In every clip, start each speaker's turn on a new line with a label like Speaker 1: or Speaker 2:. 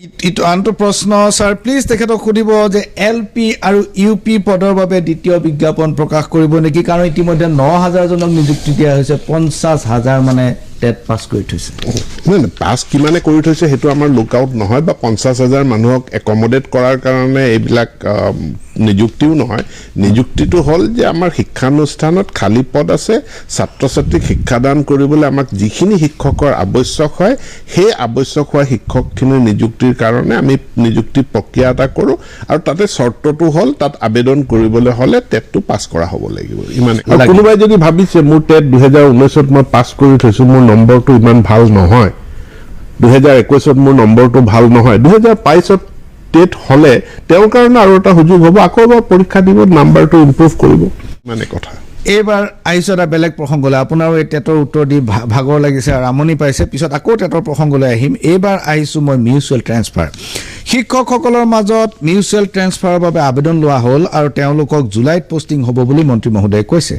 Speaker 1: ইটো আনটো প্ৰশ্ন স্যাৰ প্লিজ তেখেতক সুধিব যে এলপি আৰু ইউপি পদৰ বাবে দ্বিতীয় বিজ্ঞাপন প্ৰকাশ কৰিব নেকি কাৰণ ইতিমধ্যে ৯০০০ জনক নিযুক্তি দিয়া হৈছে ৫০,০০০ মানে টেট পাস কৰি থৈছে
Speaker 2: পাস কিমানে কৰি থৈছে হেতু আমাৰ লুকআউট নহয় বা ৫০,০০০ মানুহক একমোডেট কৰাৰ কাৰণে এইবিলাক নিযুক্তিও নহয় নিযুক্তিটো হল যে আমাৰ শিক্ষানুষ্ঠানত খালি পদ আছে ছাত্ৰ ছাত্ৰীক শিক্ষাদান কৰিবলৈ আমাক যিখিনি শিক্ষকৰ আৱশ্যক হয় সেই আৱশ্যক হোৱা শিক্ষকখিনিৰ নিযুক্তিৰ কাৰণে আমি নিযুক্তি প্ৰক্ৰিয়া এটা কৰোঁ আৰু তাতে চৰ্তটো হল তাত আবেদন কৰিবলৈ হলে টেটটো পাস কৰা হ'ব লাগিব ইমানে কোনোবাই যদি ভাবিছে মোৰ টেট 2019ত মই পাস কৰি থৈছো মোৰ নম্বৰটো ইমান ভাল নহয় 2021ত মোৰ নম্বৰটো ভাল নহয় 2022ত টেট হলে তেওঁৰ কাৰণে আৰু এটা সুযোগ হ'ব আকৌ এবাৰ পৰীক্ষা দিব নাম্বাৰটো ইমপ্ৰুভ কৰিব মানে কথা
Speaker 1: এইবাৰ আহিছে এটা বেলেগ প্ৰসংগলৈ আপোনাৰো এই টেটৰ উত্তৰ দি ভাগৰ লাগিছে আৰু আমনি পাইছে পিছত আকৌ টেটৰ প্ৰসংগলৈ আহিম এইবাৰ আহিছোঁ মই মিউচুৱেল ট্ৰেন্সফাৰ শিক্ষকসকলৰ মাজত মিউচুৱেল ট্ৰেন্সফাৰৰ বাবে আবেদন লোৱা হ'ল আৰু তেওঁলোকক জুলাইত পোষ্টিং হ'ব বুলি মন্ত্ৰী মহোদয়ে কৈছে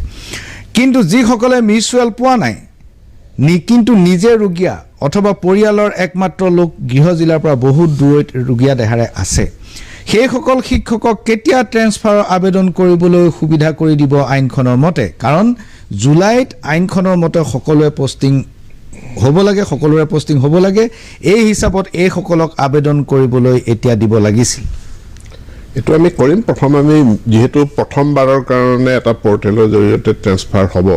Speaker 1: কিন্তু যিসকলে মিউচুৱেল পোৱা নাই কিন্তু নিজে ৰোগীয়া অথবা পৰিয়ালৰ একমাত্ৰ লোক গৃহ জিলাৰ পৰা বহুত দূৰত ৰোগীয়া দেহাৰে আছে সেইসকল শিক্ষকক কেতিয়া ট্ৰেন্সফাৰৰ আবেদন কৰিবলৈ সুবিধা কৰি দিব আইনখনৰ মতে কাৰণ জুলাইত আইনখনৰ মতে সকলোৱে পোষ্টিং হ'ব লাগে এই হিচাপত এই সকলক আবেদন কৰিবলৈ এতিয়া দিব লাগিছিল
Speaker 2: এটো আমি কৰিম প্ৰথম আমি যেহেতু প্ৰথমবাৰৰ কাৰণে এটা পৰ্টেলৰ জৰিয়তে ট্ৰেন্সফাৰ হ'ব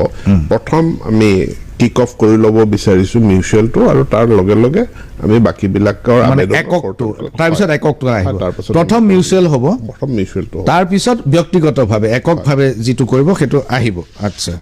Speaker 2: প্ৰথম আমি কিক অফ কৰি ল'ব বিচাৰিছো মিউচুৱেলটো আৰু তাৰ লগে লগে আমি বাকি বিলাকৰ আবেদন
Speaker 1: এককটো তাৰ পিছত এককটো আহিব প্ৰথম মিউচুৱেল হ'ব
Speaker 2: প্ৰথম মিউচুৱেলটো
Speaker 1: তাৰ পিছত ব্যক্তিগতভাৱে এককভাৱে যেটো কৰিব হেতু আহিব আচ্ছা